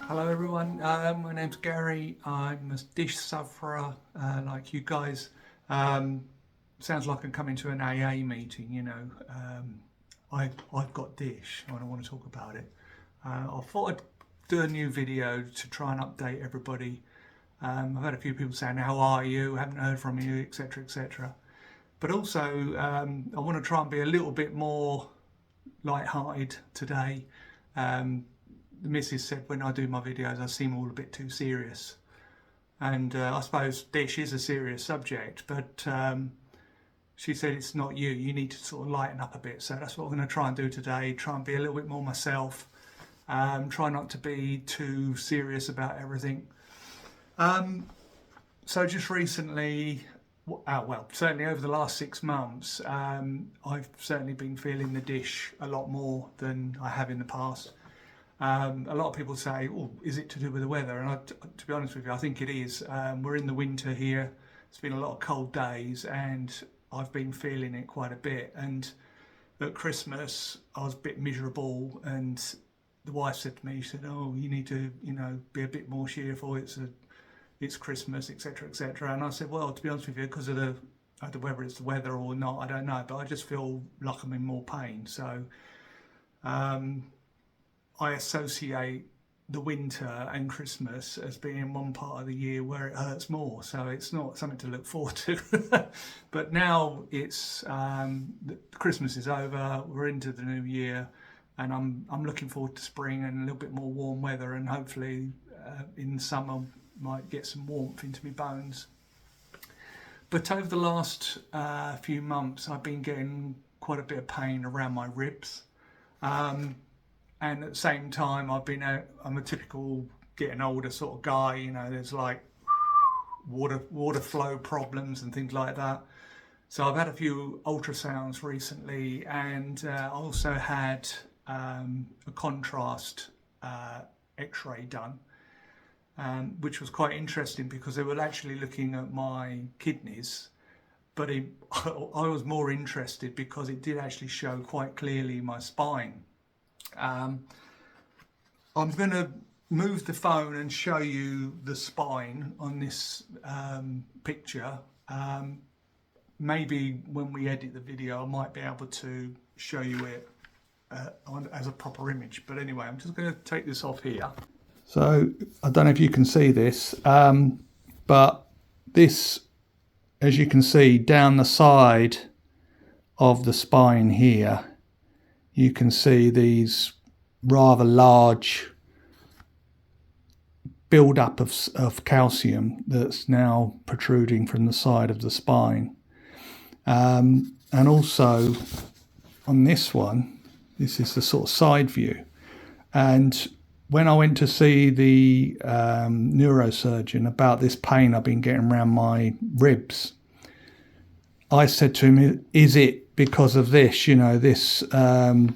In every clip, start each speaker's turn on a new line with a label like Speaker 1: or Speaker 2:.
Speaker 1: Hello everyone, my name's Gary. I'm a dish sufferer like you guys. Sounds like I'm coming to an AA meeting, you know. I've got dish and I want to talk about it. I thought I'd do a new video to try and update everybody. I've had a few people saying, how are you? Haven't heard from you, etc, etc. But also, I want to try and be a little bit more light-hearted today. The missus said when I do my videos I seem all a bit too serious, and I suppose dish is a serious subject, but she said it's not you, you need to sort of lighten up a bit. So that's what I'm going to try and do today, try and be a little bit more myself, try not to be too serious about everything. So just recently, well, certainly over the last 6 months, I've certainly been feeling the dish a lot more than I have in the past. A lot of people say, oh, is it to do with the weather? And to be honest with you, I think it is. We're in the winter here. It's been a lot of cold days and I've been feeling it quite a bit. And at Christmas, I was a bit miserable, and the wife said to me, she said, oh, you need to, be a bit more cheerful. It's Christmas, etc, etc. And I said, well, to be honest with you, because of whether it's the weather or not, I don't know, but I just feel like I'm in more pain. So, I associate the winter and Christmas as being one part of the year where it hurts more, so it's not something to look forward to. But now it's Christmas is over, we're into the new year, and I'm looking forward to spring and a little bit more warm weather, and hopefully in the summer might get some warmth into my bones. But over the last few months I've been getting quite a bit of pain around my ribs. And at the same time, I'm a typical getting older sort of guy, there's like water flow problems and things like that. So I've had a few ultrasounds recently, and I also had a contrast x-ray done, which was quite interesting because they were actually looking at my kidneys. But I was more interested because it did actually show quite clearly my spine. I'm going to move the phone and show you the spine on this picture. Maybe when we edit the video I might be able to show you it as a proper image, but anyway, I'm just going to take this off here. So I don't know if you can see this, but this, as you can see down the side of the spine here, you can see these rather large build-up of calcium that's now protruding from the side of the spine. And also on this one, this is the sort of side view. And when I went to see the neurosurgeon about this pain I've been getting around my ribs, I said to him, is it because of this, this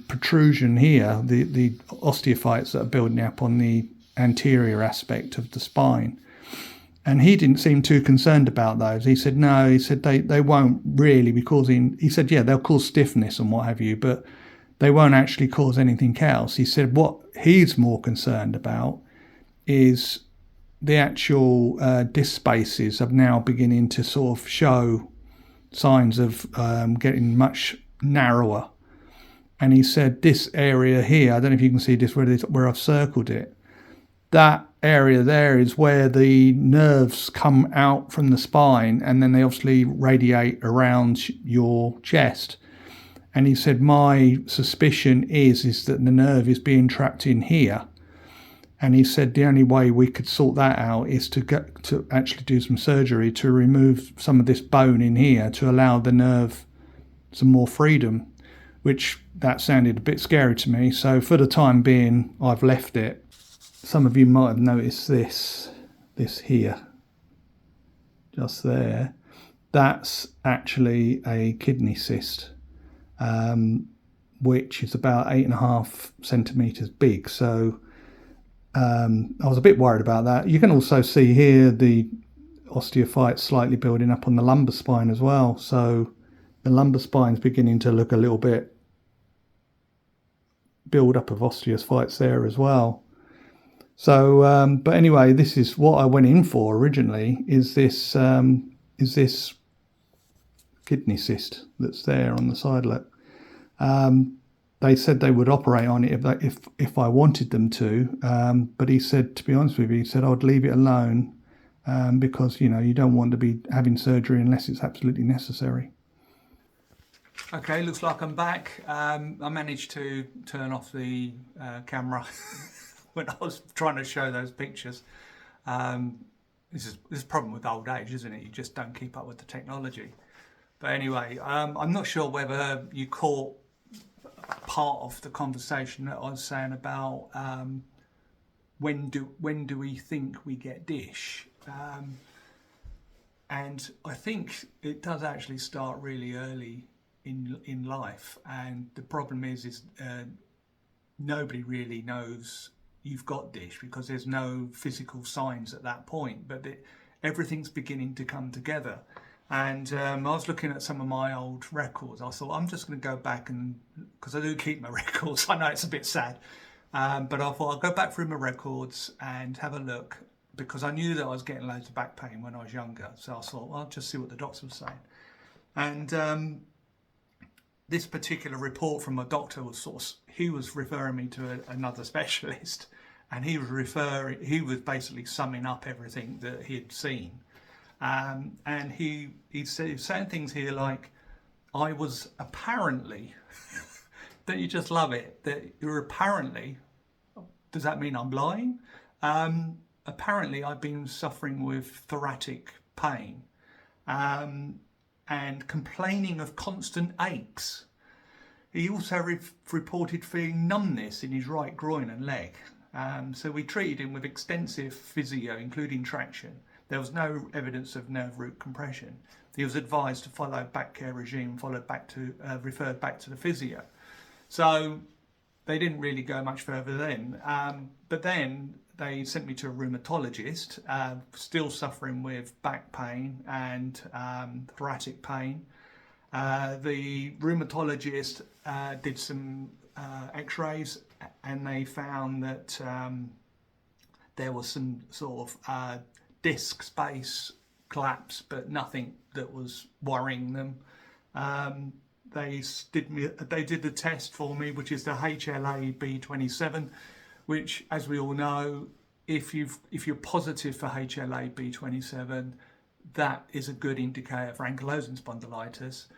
Speaker 1: protrusion here, the osteophytes that are building up on the anterior aspect of the spine? And he didn't seem too concerned about those. He said, no, he said they won't really be causing, he said, yeah, they'll cause stiffness and what have you, but they won't actually cause anything else. He said what he's more concerned about is the actual disc spaces are now beginning to sort of show signs of getting much narrower. And he said this area here, I don't know if you can see this where I've circled it, that area there is where the nerves come out from the spine, and then they obviously radiate around your chest. And he said my suspicion is that the nerve is being trapped in here. And he said the only way we could sort that out is to actually do some surgery to remove some of this bone in here to allow the nerve some more freedom, which that sounded a bit scary to me. So for the time being, I've left it. Some of you might have noticed this here, just there. That's actually a kidney cyst, which is about 8.5 centimetres big. So I was a bit worried about that. You can also see here the osteophytes slightly building up on the lumbar spine as well. So the lumbar spine's beginning to look a little bit build up of osteophytes there as well. So, but anyway, this is what I went in for originally. Is this kidney cyst that's there on the side lobe? They said they would operate on it if I wanted them to, but he said, to be honest with you, he said I'd leave it alone because you don't want to be having surgery unless it's absolutely necessary. Okay, looks like I'm back. I managed to turn off the camera when I was trying to show those pictures. This is a problem with old age, isn't it? You just don't keep up with the technology. But anyway, I'm not sure whether you caught part of the conversation that I was saying about when do we think we get dish, and I think it does actually start really early in life, and the problem is nobody really knows you've got dish because there's no physical signs at that point, but everything's beginning to come together. And I was looking at some of my old records. I thought, I'm just going to go back because I do keep my records. I know it's a bit sad, but I thought I'll go back through my records and have a look, because I knew that I was getting loads of back pain when I was younger. So I thought, well, I'll just see what the doctor was saying. And this particular report from my doctor was he was referring me to another specialist, and he was basically summing up everything that he had seen. And he saying things here like, I was apparently, don't you just love it, that you're apparently, does that mean I'm lying? Apparently I've been suffering with thoracic pain and complaining of constant aches. He also reported feeling numbness in his right groin and leg. So we treated him with extensive physio, including traction. There was no evidence of nerve root compression. He was advised to follow back care regime, referred back to the physio. So they didn't really go much further then. But then they sent me to a rheumatologist, still suffering with back pain and thoracic pain. The rheumatologist did some x-rays, and they found that there was some sort of disc space collapse, but nothing that was worrying them. They did the test for me, which is the HLA-B27, which, as we all know, if you're positive for HLA-B27, that is a good indicator for ankylosing spondylitis,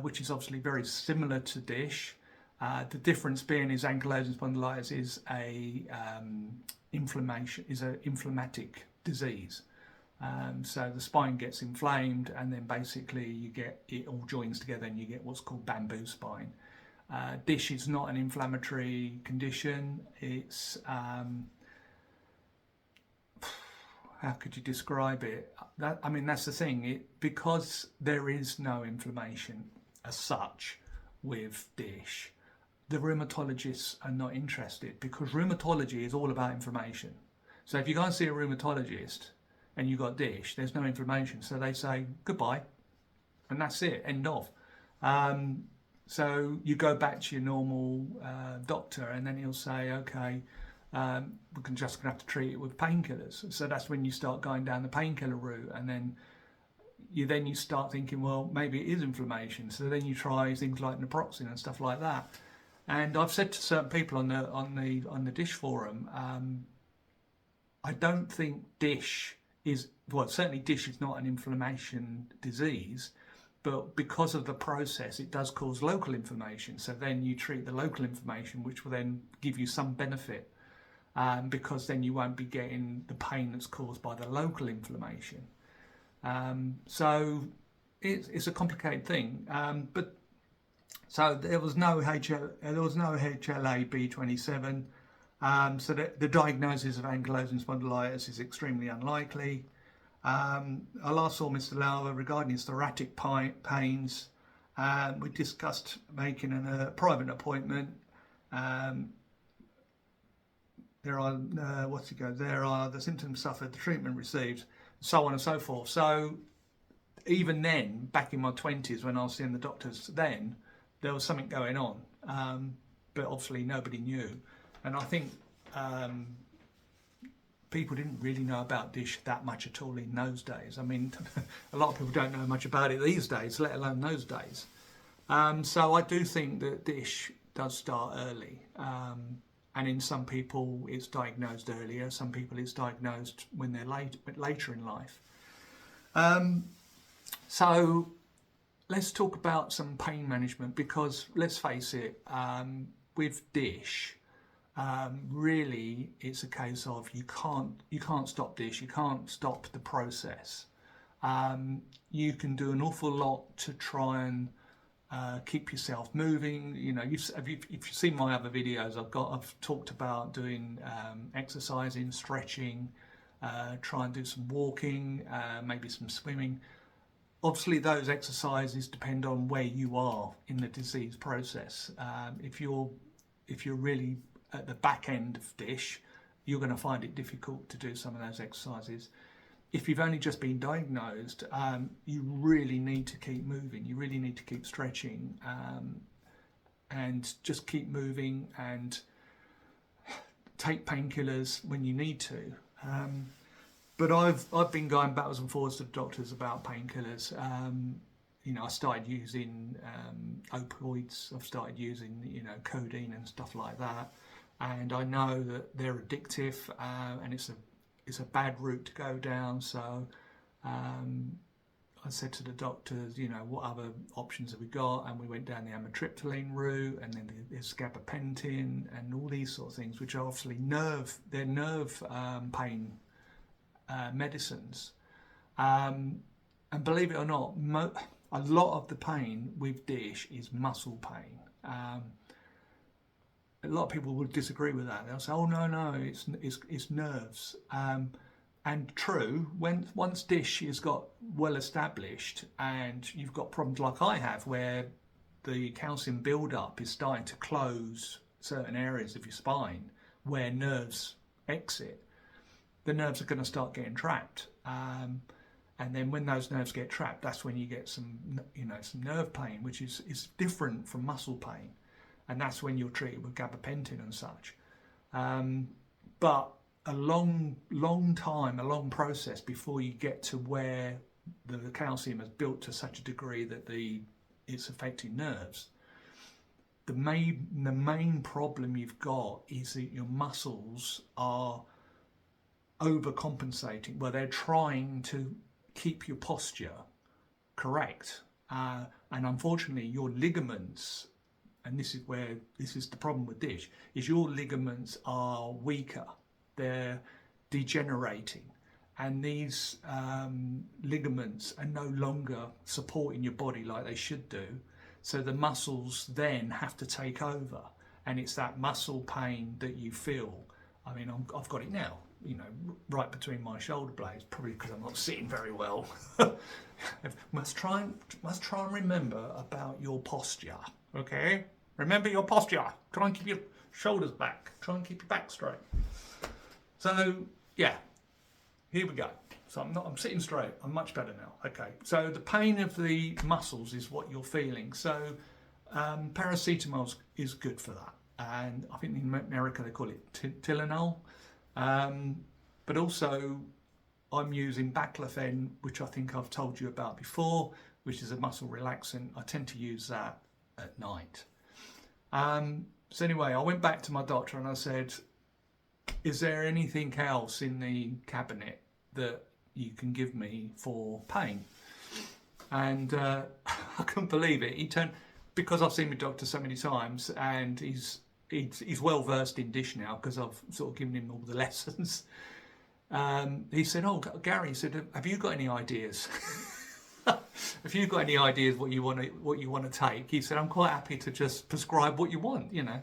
Speaker 1: which is obviously very similar to DISH. The difference being is ankylosing spondylitis is a inflammatic disease. So the spine gets inflamed, and then basically it all joins together and you get what's called bamboo spine. DISH is not an inflammatory condition. It's how could you describe it? That's the thing. Because there is no inflammation as such with DISH, the rheumatologists are not interested, because rheumatology is all about inflammation. So if you go and see a rheumatologist and you've got DISH, there's no inflammation. So they say goodbye, and that's it, end of. So you go back to your normal doctor, and then he'll say, okay, we're just going to have to treat it with painkillers. So that's when you start going down the painkiller route, and then you start thinking, well, maybe it is inflammation. So then you try things like naproxen and stuff like that. And I've said to certain people on the DISH forum, I don't think DISH is, well, certainly DISH is not an inflammation disease, but because of the process, it does cause local inflammation. So then you treat the local inflammation, which will then give you some benefit, because then you won't be getting the pain that's caused by the local inflammation. So it's a complicated thing. But so there was no HLA-B27. So the diagnosis of ankylosing spondylitis is extremely unlikely. I last saw Mr. Lauer regarding his thoracic pains. We discussed making a private appointment. There are the symptoms suffered, the treatment received, so on and so forth. So even then, back in my 20s, when I was seeing the doctors then, there was something going on, but obviously nobody knew. And I think people didn't really know about dish that much at all in those days. I mean, a lot of people don't know much about it these days, let alone those days. So I do think that dish does start early. And in some people it's diagnosed earlier, some people it's diagnosed when they're later in life. So let's talk about some pain management, because let's face it, with dish, really it's a case of you can't stop dish, you can't stop the process. You can do an awful lot to try and keep yourself moving. You know, if you've seen my other videos, I've talked about doing exercising, stretching, try and do some walking, maybe some swimming. Obviously those exercises depend on where you are in the disease process. If you're really at the back end of dish, you're going to find it difficult to do some of those exercises. If you've only just been diagnosed, you really need to keep moving. You really need to keep stretching, and just keep moving, and take painkillers when you need to. But I've been going backwards and forwards to the doctors about painkillers. You know, I started using opioids. I've started using, you know, codeine and stuff like that. And I know that they're addictive, and it's a bad route to go down. So I said to the doctors, you know, what other options have we got? And we went down the amitriptyline route, and then there's gabapentin and all these sort of things, which are obviously nerve pain medicines. And believe it or not, a lot of the pain with dish is muscle pain. A lot of people would disagree with that. They'll say, "Oh no, it's nerves." And true, once dish has got well established, and you've got problems like I have, where the calcium buildup is starting to close certain areas of your spine where nerves exit, the nerves are going to start getting trapped. And then when those nerves get trapped, that's when you get some nerve pain, which is different from muscle pain. And that's when you're treated with gabapentin and such. But a long process before you get to where the calcium has built to such a degree that it's affecting nerves. The main problem you've got is that your muscles are overcompensating. Well, they're trying to keep your posture correct. And unfortunately, your ligaments, and this is the problem with dish, is your ligaments are weaker. They're degenerating, and these ligaments are no longer supporting your body like they should do. So the muscles then have to take over, and it's that muscle pain that you feel. I mean, I've got it now, you know, right between my shoulder blades, probably because I'm not sitting very well. must try and remember about your posture, okay? Remember your posture. Try and keep your shoulders back. Try and keep your back straight. So yeah, here we go. So I'm sitting straight. I'm much better now. Okay. So the pain of the muscles is what you're feeling. So paracetamol is good for that, and I think in America they call it Tylenol. But also I'm using baclofen, which I think I've told you about before, which is a muscle relaxant. I tend to use that at night. So anyway, I went back to my doctor and I said, is there anything else in the cabinet that you can give me for pain? And I couldn't believe it. He turned, because I've seen my doctor so many times, and he's well versed in dish now because I've sort of given him all the lessons. He said, "Oh, Gary," he said, "have you got any ideas? If you've got any ideas what you want to take?" He said, "I'm quite happy to just prescribe what you want, you know."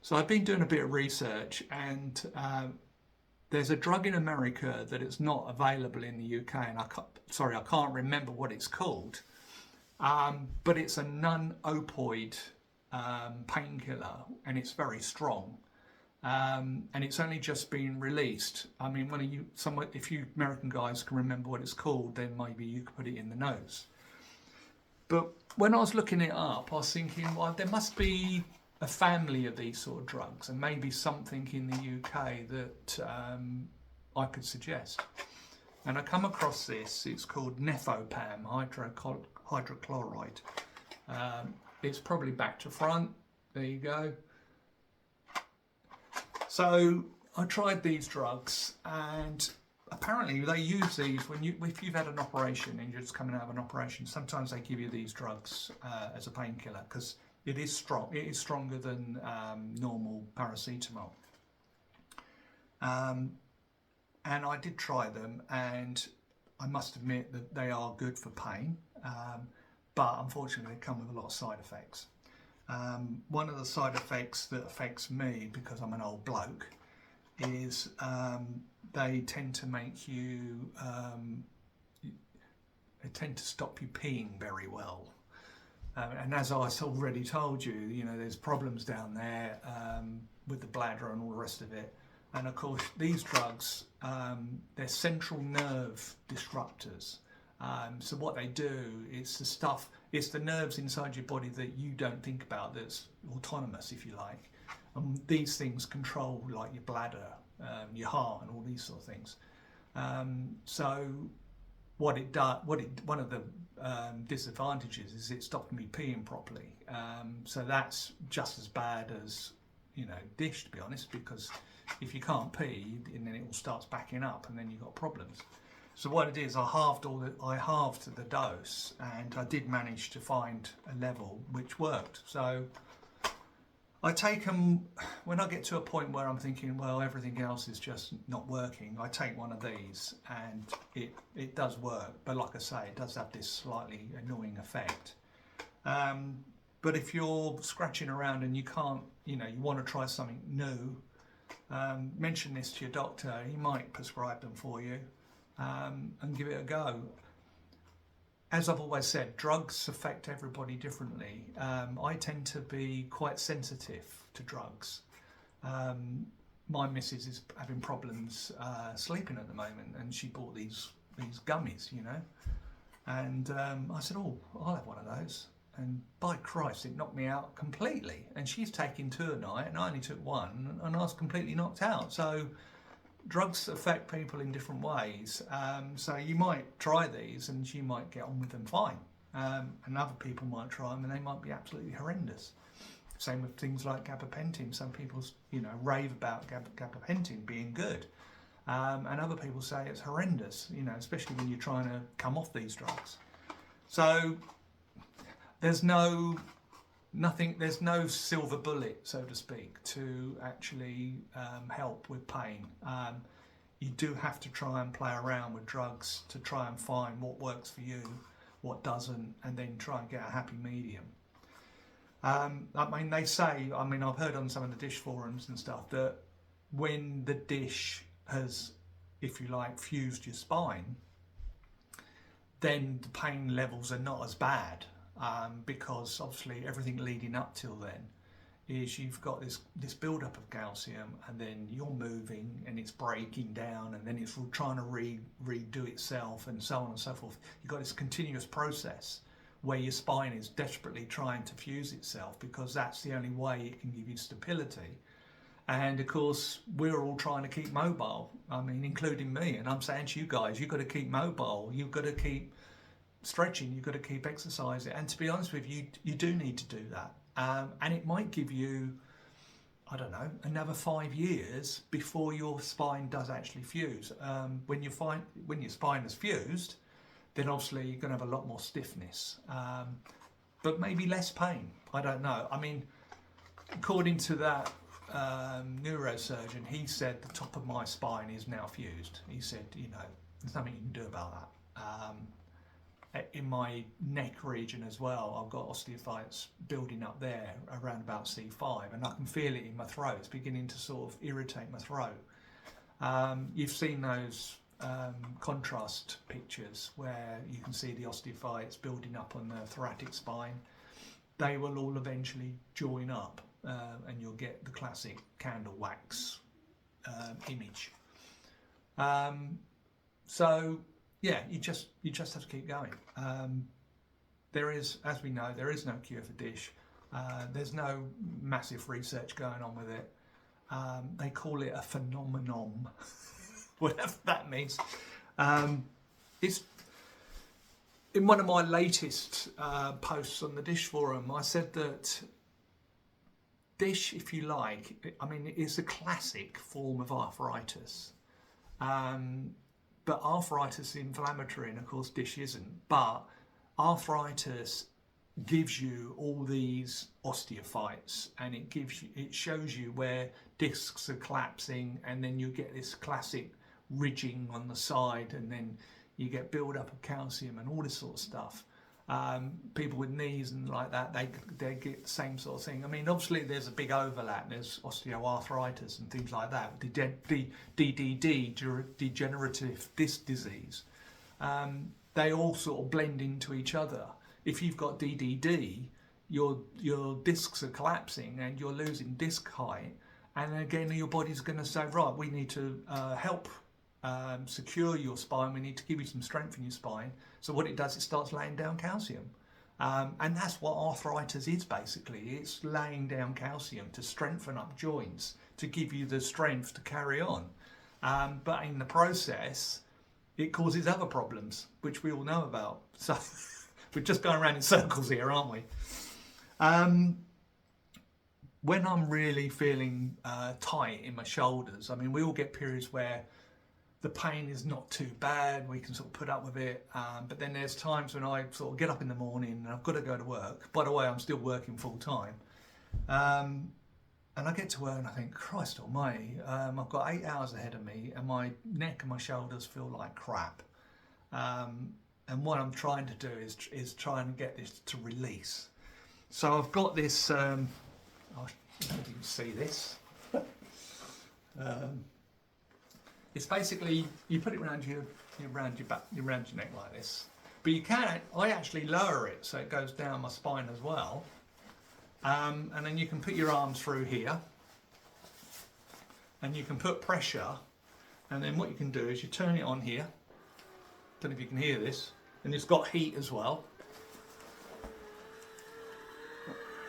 Speaker 1: So I've been doing a bit of research, and there's a drug in America that is not available in the UK, and I can't remember what it's called, but it's a non-opioid painkiller, and it's very strong, and it's only just been released. I mean, if you American guys can remember what it's called, then maybe you could put it in the notes. But when I was looking it up, I was thinking, well, there must be a family of these sort of drugs, and maybe something in the UK that I could suggest. And I come across this, it's called Nefopam, hydrochloride. It's probably back to front, there you go. So I tried these drugs, and apparently they use these if you've had an operation and you're just coming out of an operation. Sometimes they give you these drugs as a painkiller because it is strong. It is stronger than normal paracetamol. And I did try them, and I must admit that they are good for pain, but unfortunately they come with a lot of side effects. One of the side effects that affects me, because I'm an old bloke, is they tend to make you, they tend to stop you peeing very well. And as I already told you, you know, there's problems down there with the bladder and all the rest of it. And of course, these drugs, they're central nerve disruptors. So what they do, it's the nerves inside your body that you don't think about, that's autonomous, if you like. And these things control like your bladder, your heart, and all these sort of things. So what it does, one of the disadvantages is it stopped me peeing properly. So that's just as bad as, you know, dish, to be honest, because if you can't pee, and then it all starts backing up, and then you've got problems. So what it is, I halved the dose, and I did manage to find a level which worked. So I take them when I get to a point where I'm thinking, well, everything else is just not working. I take one of these, and it does work. But like I say, it does have this slightly annoying effect. But if you're scratching around and you can't, you know, you want to try something new, mention this to your doctor. He might prescribe them for you, and give it a go. As I've always said, drugs affect everybody differently. I tend to be quite sensitive to drugs. My missus is having problems sleeping at the moment, and she bought these gummies, you know. And I said, oh, I'll have one of those. And by Christ, it knocked me out completely. And she's taking 2 a night, and I only took 1, and I was completely knocked out. So drugs affect people in different ways. So you might try these, and you might get on with them fine. And other people might try them, and they might be absolutely horrendous. Same with things like gabapentin. Some people, you know, rave about gabapentin being good. And other people say it's horrendous, you know, especially when you're trying to come off these drugs. So there's no silver bullet, so to speak, to actually help with pain. You do have to try and play around with drugs to try and find what works for you, what doesn't, and then try and get a happy medium. I mean, they say, I mean, I've heard on some of the dish forums and stuff that when the dish has, if you like, fused your spine, then the pain levels are not as bad. Because obviously everything leading up till then is you've got this build-up of calcium, and then you're moving and it's breaking down, and then it's trying to redo itself, and so on and so forth. You've got this continuous process where your spine is desperately trying to fuse itself, because that's the only way it can give you stability. And of course, we're all trying to keep mobile. I mean, including me. And I'm saying to you guys, you've got to keep mobile. You've got to keep stretching, you've got to keep exercising, and to be honest with you, you do need to do that, and it might give you, I don't know, another 5 years before your spine does actually fuse. When your spine is fused, then obviously you're going to have a lot more stiffness, but maybe less pain. I don't know. I mean, according to that neurosurgeon, he said the top of my spine is now fused. He said, you know, there's nothing you can do about that. In my neck region as well, I've got osteophytes building up there around about C5, and I can feel it in my throat. It's beginning to sort of irritate my throat. You've seen those contrast pictures where you can see the osteophytes building up on the thoracic spine. They will all eventually join up, and you'll get the classic candle wax image. So yeah, you just have to keep going. There is, as we know, there is no cure for dish. There's no massive research going on with it. They call it a phenomenon. whatever that means. It's in one of my latest posts on the Dish forum. I said that Dish, if you like, I mean, it is a classic form of arthritis. But arthritis is inflammatory, and of course Dish isn't. But arthritis gives you all these osteophytes, and it shows you where discs are collapsing, and then you get this classic ridging on the side, and then you get build up of calcium and all this sort of stuff. People with knees and like that, they get the same sort of thing. I mean, obviously there's a big overlap. There's osteoarthritis and things like that. DDD, degenerative disc disease. They all sort of blend into each other. If you've got DDD, your discs are collapsing and you're losing disc height. And again, your body's going to say, right, we need to help secure your spine. We need to give you some strength in your spine. So what it does, it starts laying down calcium. And that's what arthritis is basically. It's laying down calcium to strengthen up joints, to give you the strength to carry on. But in the process, it causes other problems, which we all know about. So we're just going around in circles here, aren't we? When I'm really feeling tight in my shoulders, I mean, we all get periods where the pain is not too bad, we can sort of put up with it, but then there's times when I sort of get up in the morning and I've got to go to work. By the way, I'm still working full time, and I get to work and I think, Christ almighty, I've got 8 hours ahead of me and my neck and my shoulders feel like crap, and what I'm trying to do is try and get this to release. So I've got this, I don't know if you can see this. It's basically, you put it around your back, around your neck like this. But you can, I actually lower it so it goes down my spine as well. And then you can put your arms through here. And you can put pressure. And then what you can do is you turn it on here. Don't know if you can hear this. And it's got heat as well.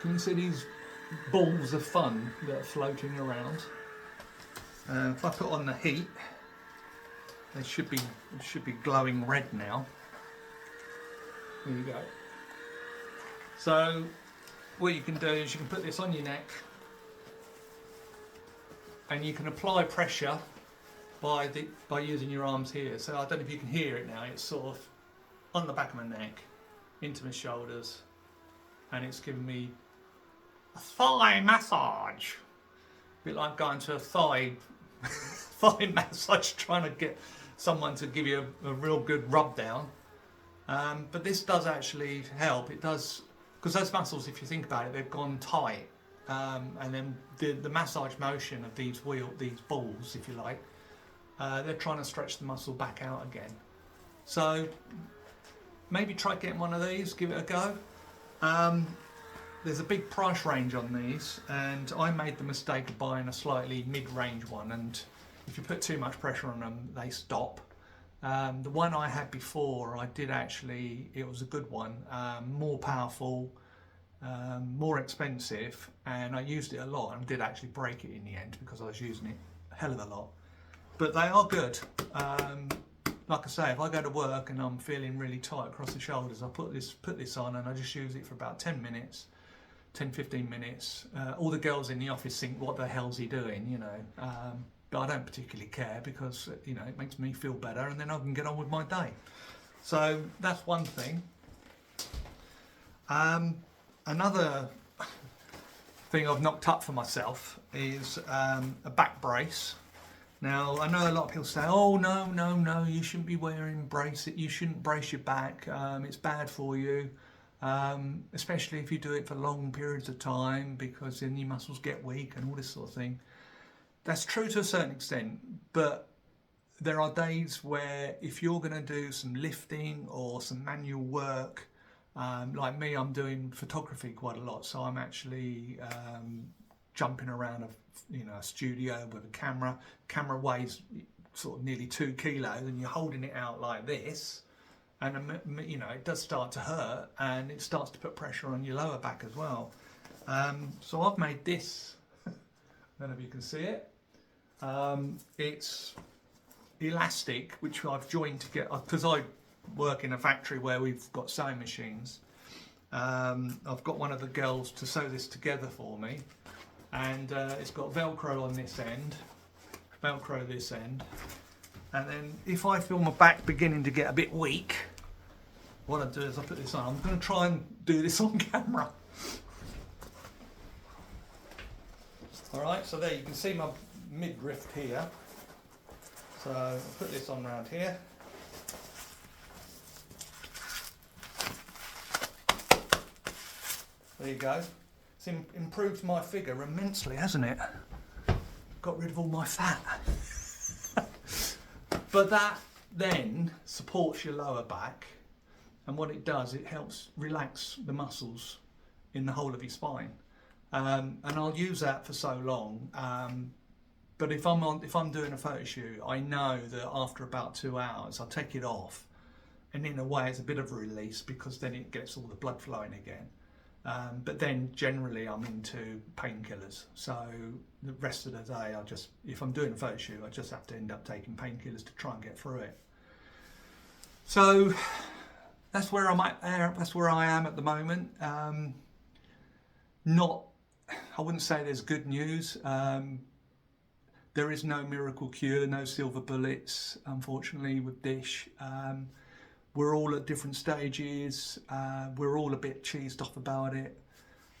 Speaker 1: Can you see these balls of fun that are floating around? If I put on the heat, they should be glowing red now. There you go. So what you can do is you can put this on your neck, and you can apply pressure by using your arms here. So I don't know if you can hear it now. It's sort of on the back of my neck, into my shoulders, and it's giving me a thigh massage. A bit like going to a thigh massage, trying to get someone to give you a real good rub down. But this does actually help. It does, because those muscles, if you think about it, they've gone tight. And then the massage motion of these balls, if you like, they're trying to stretch the muscle back out again. So maybe try getting one of these, give it a go. There's a big price range on these, and I made the mistake of buying a slightly mid-range one, and if you put too much pressure on them, they stop. The one I had before, it was a good one, more powerful, more expensive, and I used it a lot and did actually break it in the end because I was using it a hell of a lot. But they are good. Like I say, if I go to work and I'm feeling really tight across the shoulders, I put this on and I just use it for about 10 minutes. 10-15 minutes. All the girls in the office think, what the hell's he doing, you know, but I don't particularly care because, you know, it makes me feel better and then I can get on with my day. So that's one thing. Another thing I've knocked up for myself is a back brace. Now, I know a lot of people say, oh, no, you shouldn't be wearing brace. You shouldn't brace your back. It's bad for you. Especially if you do it for long periods of time, because then your muscles get weak and all this sort of thing. That's true to a certain extent, but there are days where if you're going to do some lifting or some manual work, like me, I'm doing photography quite a lot, so I'm actually jumping around a studio with a camera. Camera weighs sort of nearly 2 kilos, and you're holding it out like this. And you know, it does start to hurt, and it starts to put pressure on your lower back as well. So I've made this. I don't know if you can see it. elastic, which I've joined together, because I work in a factory where we've got sewing machines. I've got one of the girls to sew this together for me, and it's got Velcro on this end, Velcro this end, and then if I feel my back beginning to get a bit weak, what I do is I put this on. I'm going to try and do this on camera. Alright, so there you can see my midriff here. So I'll put this on round here. There you go. It's improved my figure immensely, hasn't it? Got rid of all my fat. But that then supports your lower back, and what it does, it helps relax the muscles in the whole of your spine. And I'll use that for so long. But if I'm doing a photo shoot, I know that after about 2 hours, I'll take it off, and in a way, it's a bit of a release because then it gets all the blood flowing again. But then generally I'm into painkillers, so the rest of the day if I'm doing a photo shoot, I just have to end up taking painkillers to try and get through it. So that's where I'm at. That's where I am at the moment. I wouldn't say there's good news. There is no miracle cure, no silver bullets, unfortunately, with Dish. We're all at different stages. We're all a bit cheesed off about it.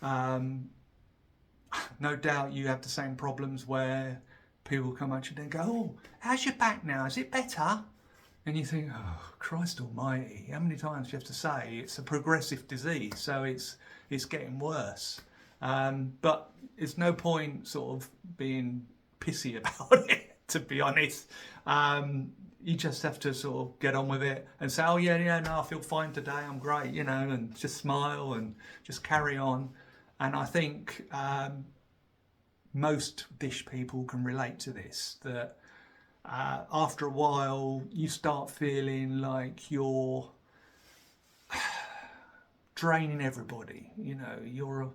Speaker 1: No doubt you have the same problems where people come at you and go, "Oh, how's your back now? Is it better?" And you think, "Oh, Christ almighty, how many times do you have to say it's a progressive disease, so it's getting worse?" But it's no point sort of being pissy about it, to be honest. You just have to sort of get on with it and say, "Oh yeah, no, I feel fine today, I'm great," you know, and just smile and just carry on. And I think most Dish people can relate to this, that after a while you start feeling like you're draining everybody, you know, you're a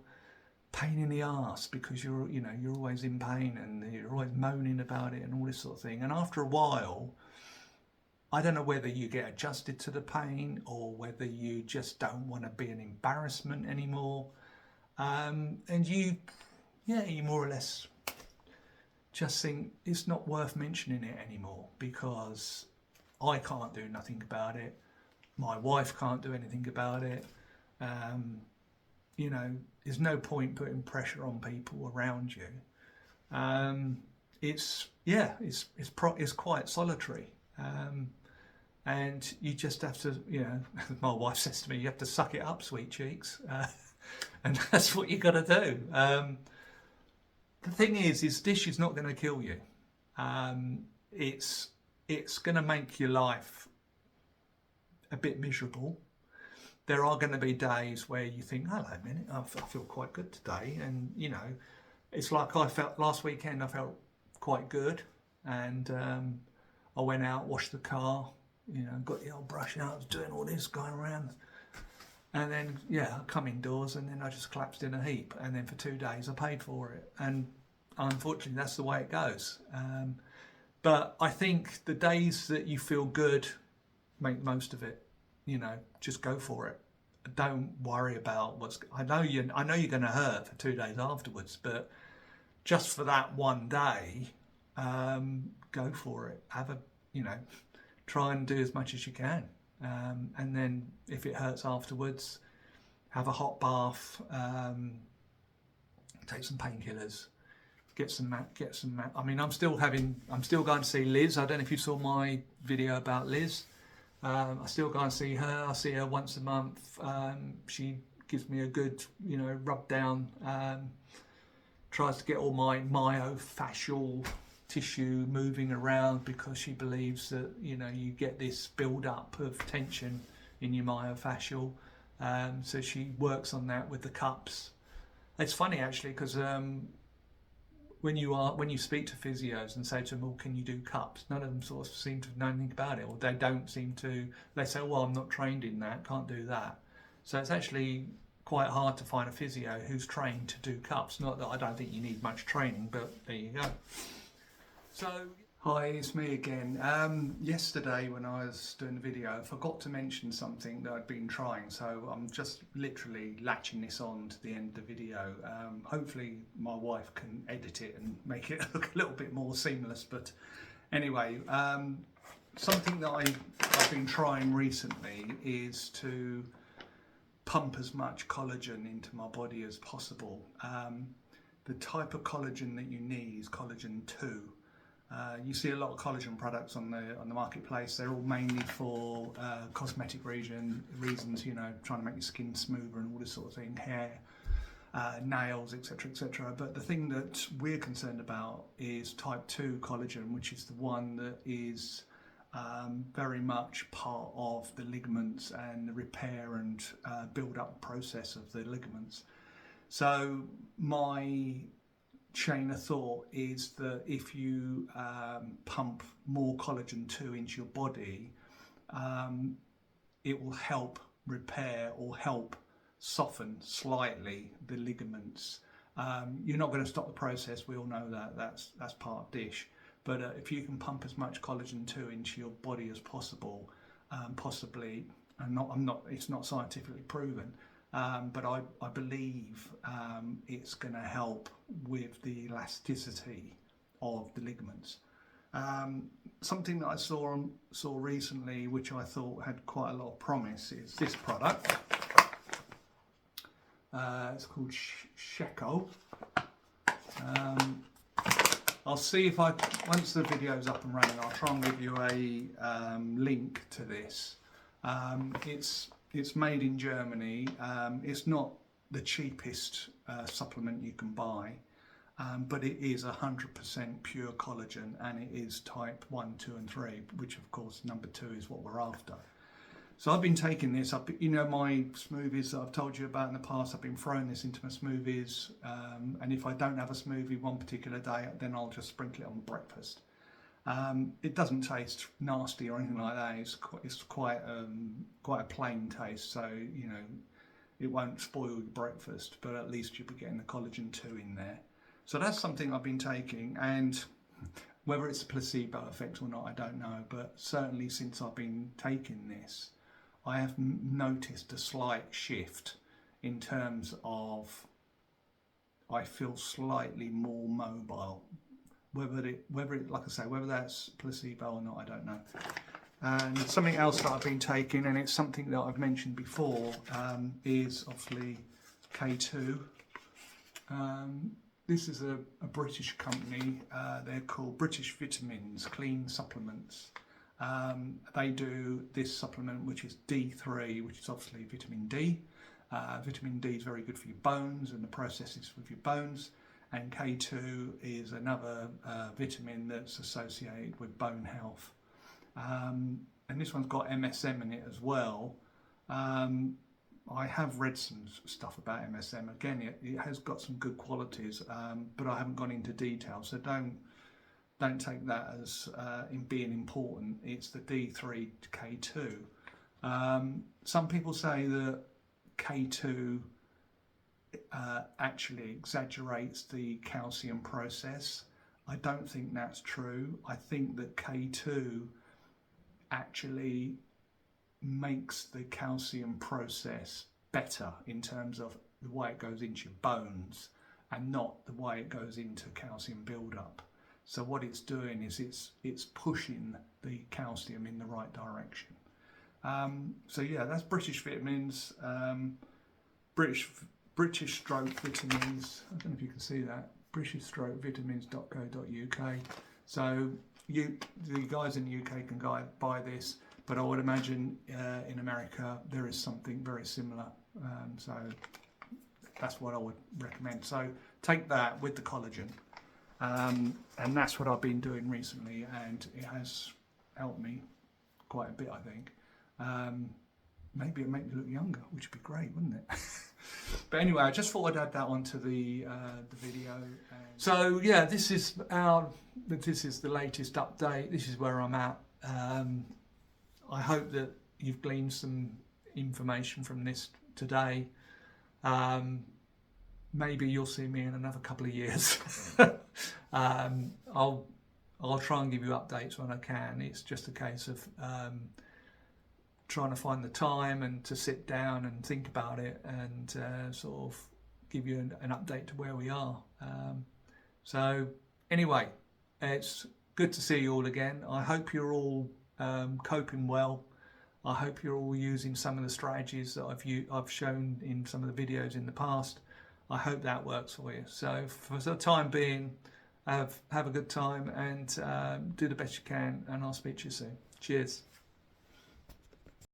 Speaker 1: pain in the arse because you're always in pain and you're always moaning about it and all this sort of thing. And after a while, I don't know whether you get adjusted to the pain or whether you just don't want to be an embarrassment anymore, and you more or less just think it's not worth mentioning it anymore because I can't do nothing about it, my wife can't do anything about it. You know, there's no point putting pressure on people around you. It's quite solitary. And you just have to, you know, my wife says to me, "You have to suck it up, sweet cheeks," and that's what you got to do. The thing is Dish is not going to kill you. It's going to make your life a bit miserable. There are going to be days where you think, "Hello, a minute, I feel quite good today," and you know, it's like I felt last weekend. I felt quite good, and I went out, washed the car. You know, got the old brush out, I was doing all this, going around. And then, I come indoors and then I just collapsed in a heap. And then for 2 days I paid for it. And unfortunately, that's the way it goes. But I think the days that you feel good, make most of it. You know, just go for it. Don't worry about I know you're going to hurt for 2 days afterwards, but just for that one day, go for it. Try and do as much as you can, and then if it hurts afterwards, have a hot bath, take some painkillers, get some mat. I mean, I'm still going to see Liz. I don't know if you saw my video about Liz. I still go and see her. I see her once a month. She gives me a good, rub down. Tries to get all my myofascial tissue moving around because she believes that you get this build up of tension in your myofascial, so she works on that with the cups. It's funny actually because when you speak to physios and say to them, "Well, can you do cups?" none of them sort of seem to know anything about it, or they don't seem to. They say, "Well, I'm not trained in that, can't do that." So it's actually quite hard to find a physio who's trained to do cups. Not that I don't think you need much training, but there you go. So, Hi, it's me again. Yesterday when I was doing the video, I forgot to mention something that I'd been trying, so I'm just literally latching this on to the end of the video. Hopefully my wife can edit it and make it look a little bit more seamless, but anyway, something that I've been trying recently is to pump as much collagen into my body as possible. The type of collagen that you need is collagen 2. You see a lot of collagen products on the marketplace. They're all mainly for cosmetic reasons, you know, trying to make your skin smoother and all this sort of thing, hair, nails, etc., etc. But the thing that we're concerned about is type 2 collagen, which is the one that is very much part of the ligaments and the repair and build-up process of the ligaments. So my chain of thought is that if you pump more collagen 2 into your body, it will help repair or help soften slightly the ligaments. You're not going to stop the process, we all know that, that's part of dish, but if you can pump as much collagen 2 into your body as possible, possibly, and it's not scientifically proven, but I believe it's going to help with the elasticity of the ligaments. Something that I saw recently, which I thought had quite a lot of promise, is this product. It's called Sheko. I'll see if once the video's up and running, I'll try and give you a link to this. It's made in Germany. It's not the cheapest supplement you can buy, but it is 100% pure collagen, and it is type 1, 2 and 3, which of course number 2 is what we're after. So I've been taking this up, you know, my smoothies that I've told you about in the past, I've been throwing this into my smoothies, and if I don't have a smoothie one particular day, then I'll just sprinkle it on breakfast. It doesn't taste nasty or anything like that. It's quite a plain taste, so you know it won't spoil your breakfast, but at least you'll be getting the collagen 2 in there. So that's something I've been taking, and whether it's a placebo effect or not, I don't know, but certainly since I've been taking this, I have noticed a slight shift in terms of I feel slightly more mobile. Whether it, like I say, whether that's placebo or not, I don't know. And something else that I've been taking, and it's something that I've mentioned before, is obviously K2. This is a British company. They're called British Vitamins Clean Supplements. They do this supplement, which is D3, which is obviously vitamin D. Vitamin D is very good for your bones and the processes with your bones. And K2 is another vitamin that's associated with bone health. And this one's got MSM in it as well. I have read some stuff about MSM. Again, it has got some good qualities, but I haven't gone into detail, so don't take that as in being important. It's the D3 to K2. Some people say that K2 actually exaggerates the calcium process. I don't think that's true. I think that K2 actually makes the calcium process better in terms of the way it goes into your bones and not the way it goes into calcium buildup. So what it's doing is it's pushing the calcium in the right direction. So yeah, that's British Vitamins, British Stroke Vitamins. I don't know if you can see that. BritishStrokeVitamins.co.uk. So the guys in the UK can buy this, but I would imagine in America there is something very similar. So that's what I would recommend. So take that with the collagen, and that's what I've been doing recently, and it has helped me quite a bit, I think. Maybe it'll make me look younger, which would be great, wouldn't it? But anyway, I just thought I'd add that onto the video. So yeah, this is the latest update. This is where I'm at. I hope that you've gleaned some information from this today. Maybe you'll see me in another couple of years. I'll I'll try and give you updates when I can. It's just a case of trying to find the time and to sit down and think about it and sort of give you an update to where we are. So anyway, it's good to see you all again. I hope you're all coping well. I hope you're all using some of the strategies that I've shown in some of the videos in the past. I hope that works for you. So for the time being, have a good time and do the best you can, and I'll speak to you soon. Cheers.